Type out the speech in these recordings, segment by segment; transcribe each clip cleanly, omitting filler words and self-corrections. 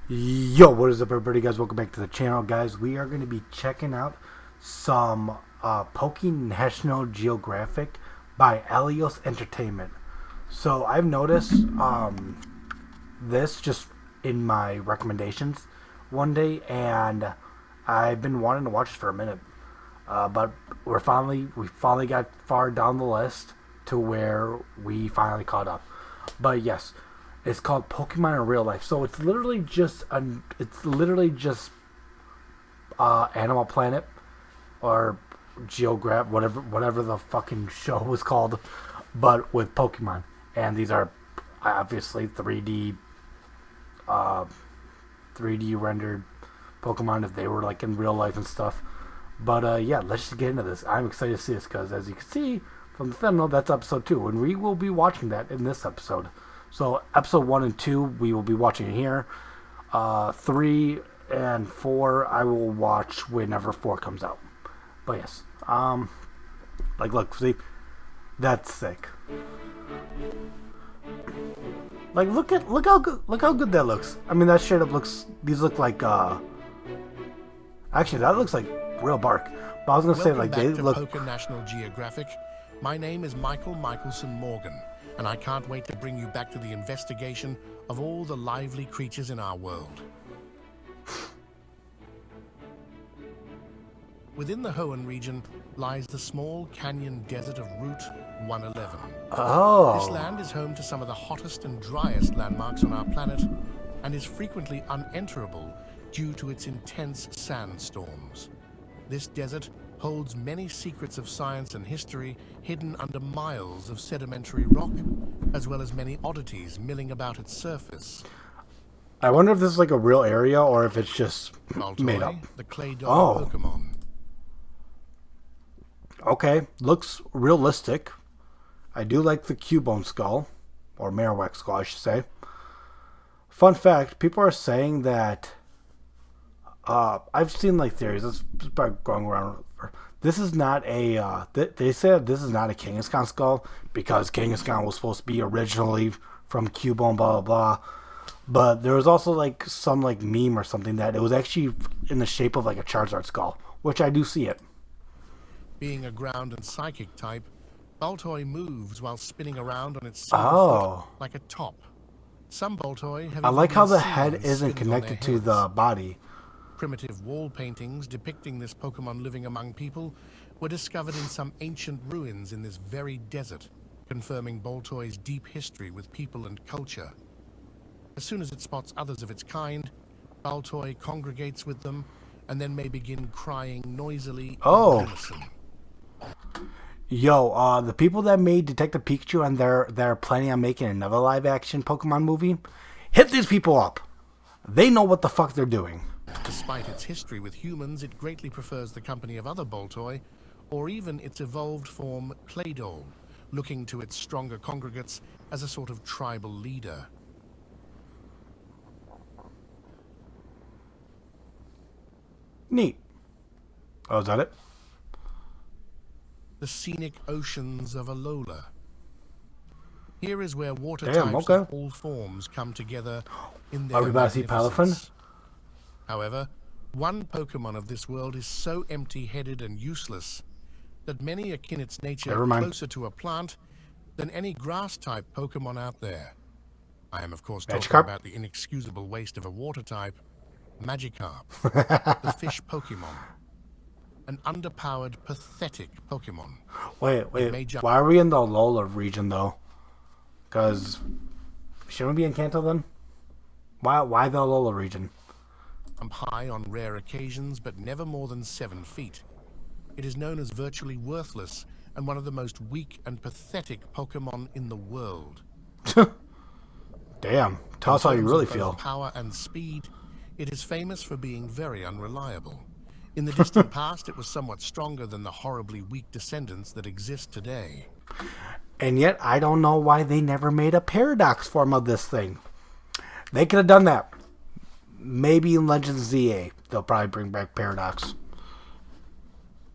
Yo, what is up, everybody, guys? Welcome back to the channel, guys. We are going to be checking out some Poking National Geographic by Alios Entertainment. So I've noticed this just in my recommendations one day, and I've been wanting to watch it for a minute. But we finally got far down the list to where we finally caught up. But yes, it's called Pokemon in Real Life. So it's literally just Animal Planet or Geograph, whatever the fucking show was called, but with Pokemon. And these are obviously 3D rendered Pokemon if they were like in real life and stuff. But yeah, let's just get into this. I'm excited to see this because, as you can see from the thumbnail, that's episode 2, and we will be watching that in this episode. So episode 1 and 2 we will be watching here. 3 and 4 I will watch whenever 4 comes out. But yes, like look, see, that's sick. Like look how good that looks. I mean, that straight up looks. These look like actually that looks like real bark. But I was gonna say like they look. Poker National Geographic. My name is Michael Michelson Morgan, and I can't wait to bring you back to the investigation of all the lively creatures in our world. Within the Hoenn region lies the small canyon desert of Route 111. Oh. This land is home to some of the hottest and driest landmarks on our planet, and is frequently unenterable due to its intense sandstorms. This desert holds many secrets of science and history hidden under miles of sedimentary rock, as well as many oddities milling about its surface. I wonder if this is like a real area or if it's just made up. The Claydol Pokemon. Okay, looks realistic. I do like the Cubone skull, or Marowak skull, I should say. Fun fact: people are saying that. I've seen like theories. That's going around. This is not a. They said this is not a Kangaskhan skull because Kangaskhan was supposed to be originally from Cubone, blah blah blah. But there was also like some like meme or something that it was actually in the shape of like a Charizard skull, which I do see it. Being a ground and psychic type, Baltoy moves while spinning around on its foot like a top. Some Baltoy have. I like how the head isn't connected to the body. Primitive wall paintings depicting this Pokemon living among people were discovered in some ancient ruins in this very desert, confirming Baltoy's deep history with people and culture. As soon as it spots others of its kind, Baltoy congregates with them and then may begin crying noisily in unison. Yo, the people that made Detective Pikachu and they're planning on making another live-action Pokemon movie, hit these people up. They know what the fuck they're doing. Despite its history with humans, it greatly prefers the company of other Baltoy, or even its evolved form, Claydol, looking to its stronger congregates as a sort of tribal leader. Neat. Oh, is that it? The scenic oceans of Alola. Here is where water types of all forms come together in their magnificence. However, one Pokemon of this world is so empty-headed and useless that many akin its nature closer to a plant than any grass-type Pokemon out there. I am, of course, talking about the inexcusable waste of a water type, Magikarp, the fish Pokemon. An underpowered, pathetic Pokemon. Wait. Why are we in the Alola region, though? Because shouldn't we be in Kanto, then? Why the Alola region? High on rare occasions, but never more than 7 feet. It is known as virtually worthless and one of the most weak and pathetic Pokemon in the world. Damn, tell us how you really feel. Power and speed, it is famous for being very unreliable. In the distant past, it was somewhat stronger than the horribly weak descendants that exist today. And yet, I don't know why they never made a Paradox form of this thing. They could have done that. Maybe in Legends ZA, they'll probably bring back Paradox.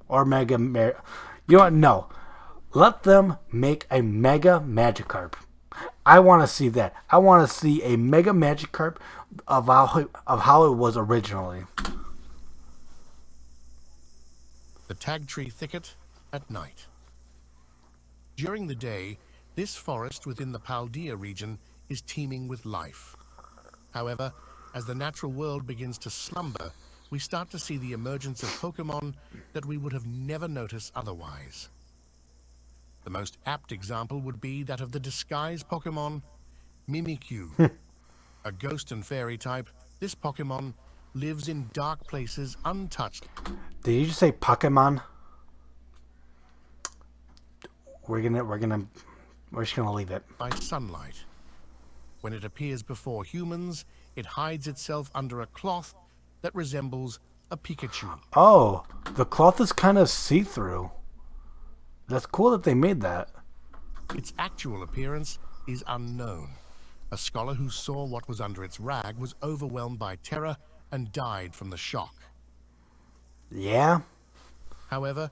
Or Mega... You know what? No. Let them make a Mega Magikarp. I want to see that. I want to see a Mega Magikarp of how it was originally. The Tagtree Thicket at night. During the day, this forest within the Paldea region is teeming with life. However, as the natural world begins to slumber, we start to see the emergence of Pokemon that we would have never noticed otherwise. The most apt example would be that of the disguise Pokemon, Mimikyu. A ghost and fairy type, this Pokemon lives in dark places untouched. Did you just say Pokemon? We're just gonna leave it. By sunlight. When it appears before humans, it hides itself under a cloth that resembles a Pikachu. Oh, the cloth is kind of see-through. That's cool that they made that. Its actual appearance is unknown. A scholar who saw what was under its rag was overwhelmed by terror and died from the shock. Yeah? However,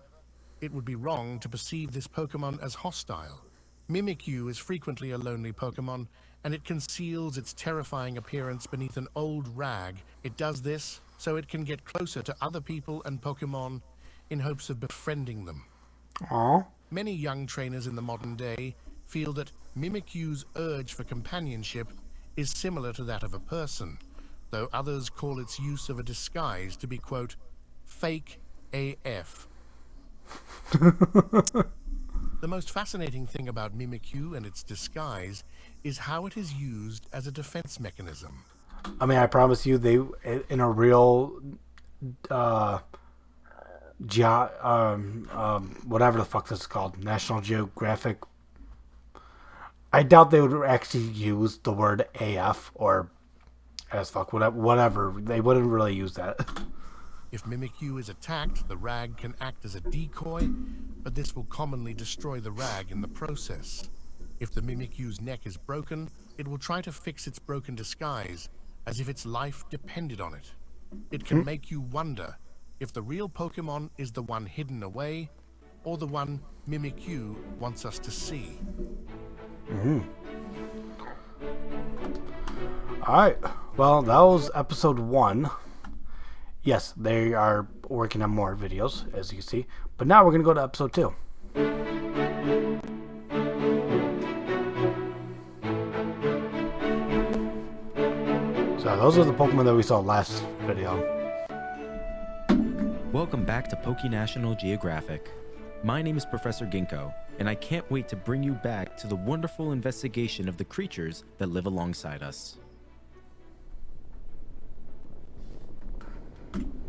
it would be wrong to perceive this Pokemon as hostile. Mimikyu is frequently a lonely Pokemon, and it conceals its terrifying appearance beneath an old rag. It does this so it can get closer to other people and Pokemon in hopes of befriending them. Aww. Many young trainers in the modern day feel that Mimikyu's urge for companionship is similar to that of a person, though others call its use of a disguise to be, quote, fake AF. The most fascinating thing about Mimikyu and its disguise is how it is used as a defense mechanism. I mean, I promise you, they in a real, whatever the fuck this is called, National Geographic. I doubt they would actually use the word AF or as fuck, whatever. They wouldn't really use that. If Mimikyu is attacked, the rag can act as a decoy, but this will commonly destroy the rag in the process. If the Mimikyu's neck is broken, it will try to fix its broken disguise, as if its life depended on it. It can make you wonder if the real Pokemon is the one hidden away, or the one Mimikyu wants us to see. Alright, well, that was episode 1. Yes, they are working on more videos, as you can see. But now we're going to go to episode 2. So those are the Pokemon that we saw last video. Welcome back to PokeNational Geographic. My name is Professor Ginkgo, and I can't wait to bring you back to the wonderful investigation of the creatures that live alongside us.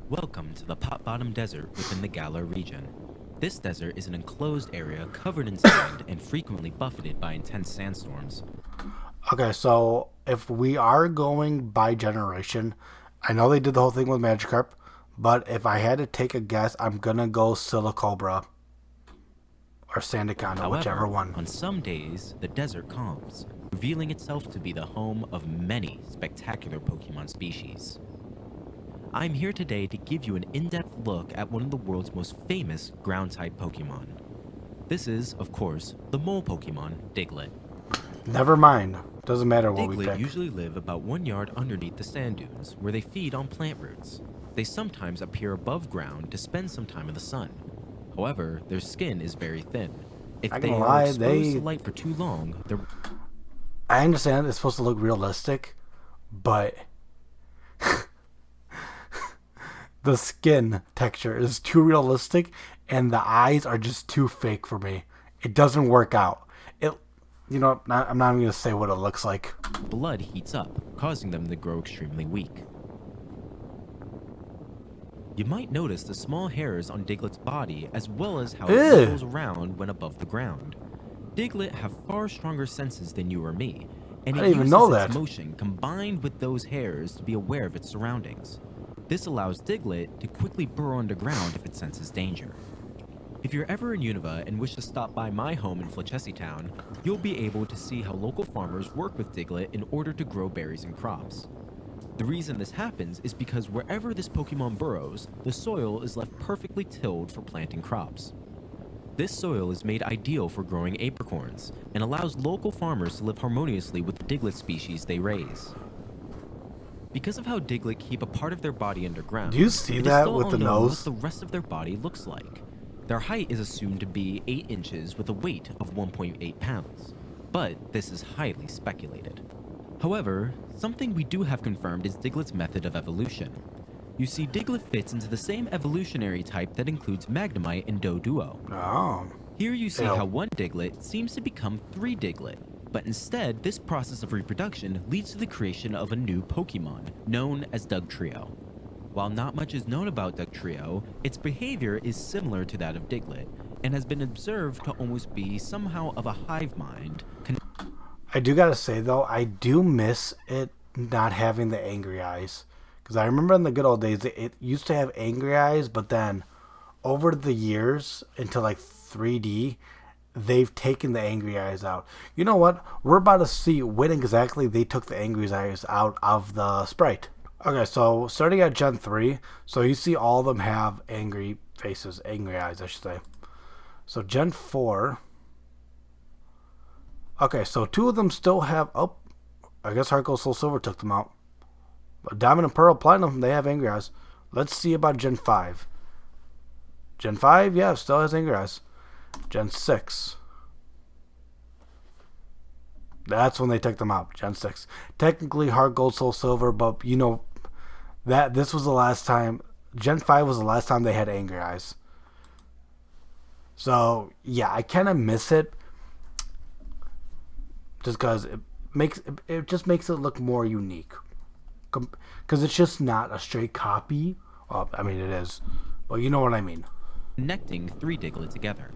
Welcome to the Pot Bottom Desert within the Galar region. This desert is an enclosed area covered in sand and frequently buffeted by intense sandstorms. Okay, so if we are going by generation, I know they did the whole thing with Magikarp, but if I had to take a guess, I'm gonna go Silicobra or Sandaconda, However, whichever one. On some days, the desert calms, revealing itself to be the home of many spectacular Pokemon species. I'm here today to give you an in-depth look at one of the world's most famous ground-type Pokemon. This is, of course, the mole Pokemon, Diglett. Never mind. Doesn't matter what we Diglett pick. usually live about 1 yard underneath the sand dunes, where they feed on plant roots. They sometimes appear above ground to spend some time in the sun. However, their skin is very thin. If they are exposed to light for too long, I understand it's supposed to look realistic, but the skin texture is too realistic and the eyes are just too fake for me. It doesn't work out. I'm not even going to say what it looks like. Blood heats up, causing them to grow extremely weak. You might notice the small hairs on Diglett's body, as well as how it wiggles around when above the ground. Diglett have far stronger senses than you or me, and it uses its motion combined with those hairs to be aware of its surroundings. This allows Diglett to quickly burrow underground if it senses danger. If you're ever in Unova and wish to stop by my home in Flachessie Town, you'll be able to see how local farmers work with Diglett in order to grow berries and crops. The reason this happens is because wherever this Pokemon burrows, the soil is left perfectly tilled for planting crops. This soil is made ideal for growing apricorns and allows local farmers to live harmoniously with the Diglett species they raise. Because of how Diglett keep a part of their body underground, do you see that with the nose? What the rest of their body looks like. Their height is assumed to be 8 inches with a weight of 1.8 pounds, but this is highly speculated. However, something we do have confirmed is Diglett's method of evolution. You see, Diglett fits into the same evolutionary type that includes Magnemite and Doduo. Oh. Here you see how one Diglett seems to become 3 Diglett, but instead, this process of reproduction leads to the creation of a new Pokemon, known as Dugtrio. While not much is known about Dugtrio, its behavior is similar to that of Diglett, and has been observed to almost be somehow of a hive mind. I do gotta say though, I do miss it not having the angry eyes. Because I remember in the good old days, it used to have angry eyes, but then over the years, into like 3D, they've taken the angry eyes out. You know what? We're about to see when exactly they took the angry eyes out of the sprite. Okay, so starting at Gen 3, so you see all of them have angry faces, angry eyes, I should say. So Gen 4. Okay, so 2 of them still have, I guess Heart Gold Soul Silver took them out. But Diamond and Pearl Platinum, they have angry eyes. Let's see about Gen 5. Gen 5, yeah, still has angry eyes. Gen 6. That's when they took them out. Gen 6. Technically Heart Gold Soul Silver, but you know that this was the last time. Gen 5 was the last time they had angry eyes. So yeah, I kind of miss it, just because it just makes it look more unique. Because it's just not a straight copy. Well, I mean it is, but you know what I mean. Connecting 3 Diglett together.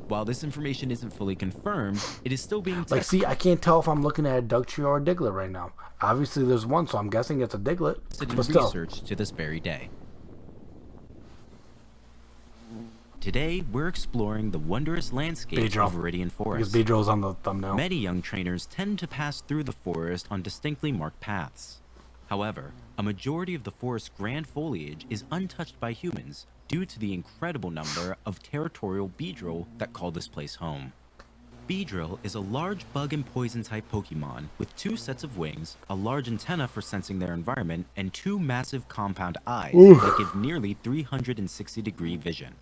While this information isn't fully confirmed, it is still being tested. Like, see, I can't tell if I'm looking at a Dugtrio or a Diglett right now. Obviously, there's one, so I'm guessing it's a Diglett. But still. Research to this very day. Today, we're exploring the wondrous landscape of Viridian Forest. Because Beedrill's on the thumbnail. Many young trainers tend to pass through the forest on distinctly marked paths. However, a majority of the forest's grand foliage is untouched by humans due to the incredible number of territorial Beedrill that call this place home. Beedrill is a large bug and poison type Pokemon with 2 sets of wings, a large antenna for sensing their environment, and 2 massive compound eyes that give nearly 360-degree vision.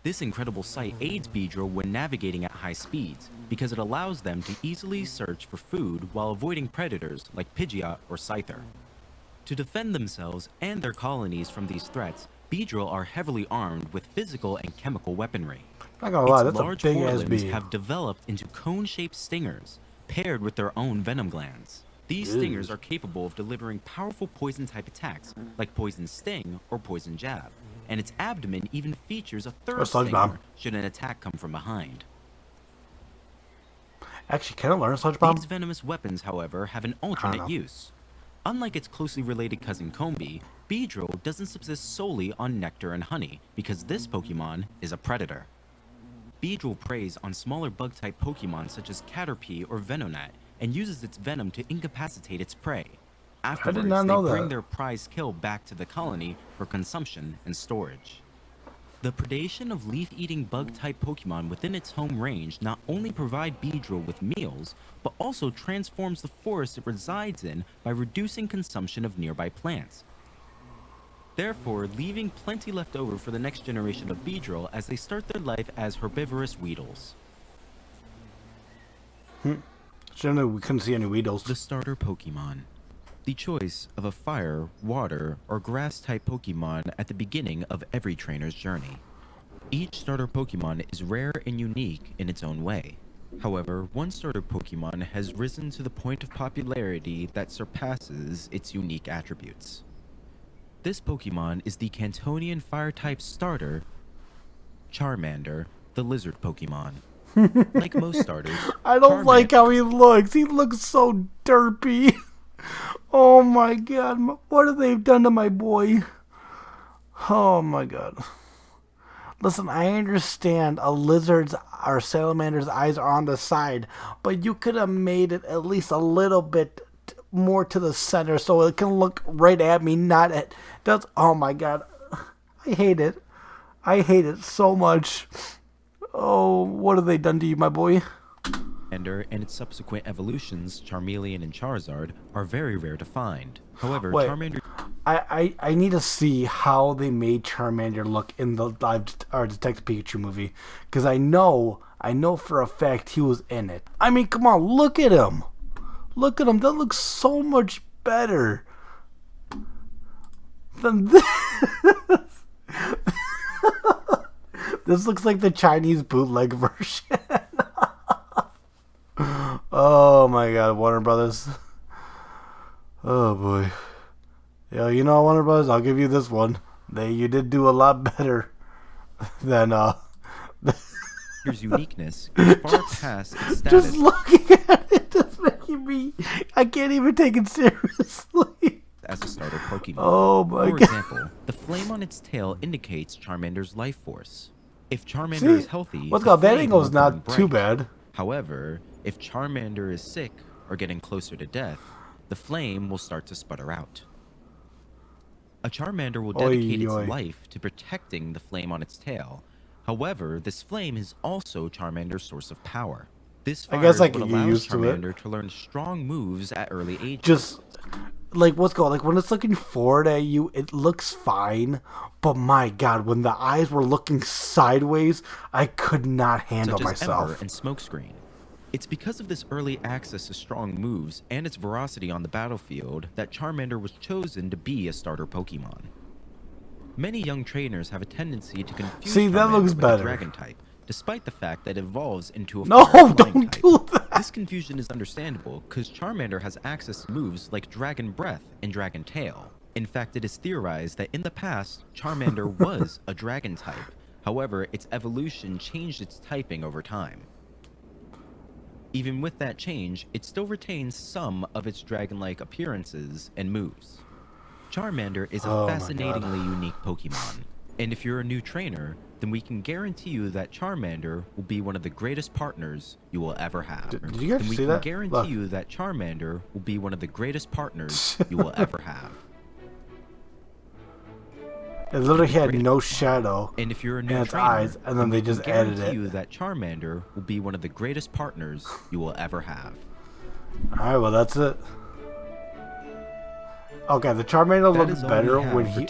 This incredible sight aids Beedrill when navigating at high speeds because it allows them to easily search for food while avoiding predators like Pidgeot or Scyther. To defend themselves and their colonies from these threats, Beedrill are heavily armed with physical and chemical weaponry. Not gonna lie, its that's large a big forelimbs ass bee. have developed into cone-shaped stingers, paired with their own venom glands. These stingers are capable of delivering powerful poison-type attacks, like Poison Sting or Poison Jab, and its abdomen even features a third stinger should an attack come from behind. Actually, can I learn Sludge Bomb? These venomous weapons, however, have an alternate use. Unlike its closely related cousin Combee, Beedrill doesn't subsist solely on nectar and honey, because this Pokemon is a predator. Beedrill preys on smaller bug-type Pokemon such as Caterpie or Venonat, and uses its venom to incapacitate its prey. Afterwards, they bring their prize kill back to the colony for consumption and storage. The predation of leaf-eating bug-type Pokemon within its home range not only provide Beedrill with meals, but also transforms the forest it resides in by reducing consumption of nearby plants, therefore leaving plenty left over for the next generation of Beedrill as they start their life as herbivorous Weedles. Generally, we couldn't see any Weedles. The starter Pokemon. The choice of a fire, water, or grass-type Pokemon at the beginning of every trainer's journey. Each starter Pokemon is rare and unique in its own way. However, one starter Pokemon has risen to the point of popularity that surpasses its unique attributes. This Pokemon is the Cantonian fire-type starter, Charmander, the lizard Pokemon. Like most starters, I don't like how he looks. He looks so derpy. Oh my god, what have they done to my boy? Oh my god. Listen, I understand a lizard's or salamander's eyes are on the side, but you could have made it at least a little bit more to the center so it can look right at me, not at... Oh my god. I hate it. I hate it so much. Oh, what have they done to you, my boy? Charmander and its subsequent evolutions, Charmeleon and Charizard, are very rare to find. However, Wait, Charmander... I need to see how they made Charmander look in the live Detective Pikachu movie, because I know for a fact he was in it. I mean, come on, look at him. Look at him. That looks so much better than this. This looks like the Chinese bootleg version. Oh my God, Warner Brothers. Oh boy. Yo, you know, Warner Brothers, I'll give you this one. You did do a lot better than Here's uniqueness far past its status. Just looking at it is making me, I can't even take it seriously. As a starter Pokemon. Oh my God. For example, the flame on its tail indicates Charmander's life force. If Charmander is healthy, what's called that angle's not too bad. However, if Charmander is sick or getting closer to death, the flame will start to sputter out. A Charmander will dedicate its life to protecting the flame on its tail. However, this flame is also Charmander's source of power. This fire is what allows Charmander to learn strong moves at early ages. Just like when it's looking forward at you, it looks fine. But my God, when the eyes were looking sideways, I could not handle myself. Ember and Smokescreen. It's because of this early access to strong moves and its veracity on the battlefield that Charmander was chosen to be a starter Pokemon. Many young trainers have a tendency to confuse Charmander with a Dragon type, despite the fact that it evolves into a flying type. Do that. This confusion is understandable because Charmander has access to moves like Dragon Breath and Dragon Tail. In fact, it is theorized that in the past, Charmander was a Dragon type. However, its evolution changed its typing over time. Even with that change, it still retains some of its dragon-like appearances and moves. Charmander is a fascinatingly unique Pokemon, and if you're a new trainer, then we can guarantee you that Charmander will be one of the greatest partners you will ever have. Did you guys see that? We can guarantee you that Charmander will be one of the greatest partners you will ever have. It literally had no shadow and if you're a new in its trainer, eyes, and then they just added it. You that Charmander will be one of the greatest partners you will ever have. All right, well that's it. Okay, the Charmander looked better when he.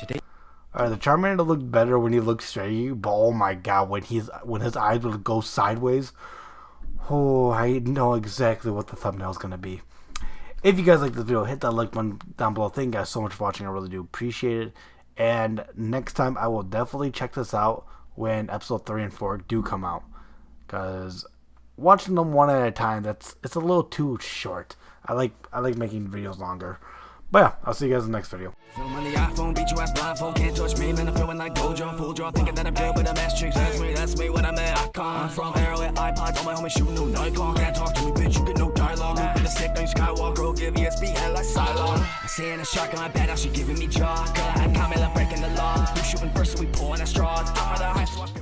All right, the Charmander looked better when he looked straight. But oh my God, when his eyes would go sideways. Oh, I know exactly what the thumbnail is gonna be. If you guys like this video, hit that like button down below. Thank you guys so much for watching. I really do appreciate it. And next time I will definitely check this out when episode 3 and 4 do come out, because watching them one at a time, it's a little too short. I like making videos longer. But yeah, I'll see you guys in the next video. Film on the iPhone, beat you ass blindfold, can't touch me, man, I'm feeling like Gojo, full draw, thinking that I'm built with a matrix, that's me, when I'm at Icon, from Arrowhead, iPods, all my homies shooting no Nikon, can't talk to me, bitch, you get no dialogue, moving the stick, don't Skywalker, give ESP, head like Cylon, I seeing a shark in my bed, now she giving me jaw, girl, I had Kamala breaking the law, who's shooting first, so we pulling at straws, I'm for the hype, so I feel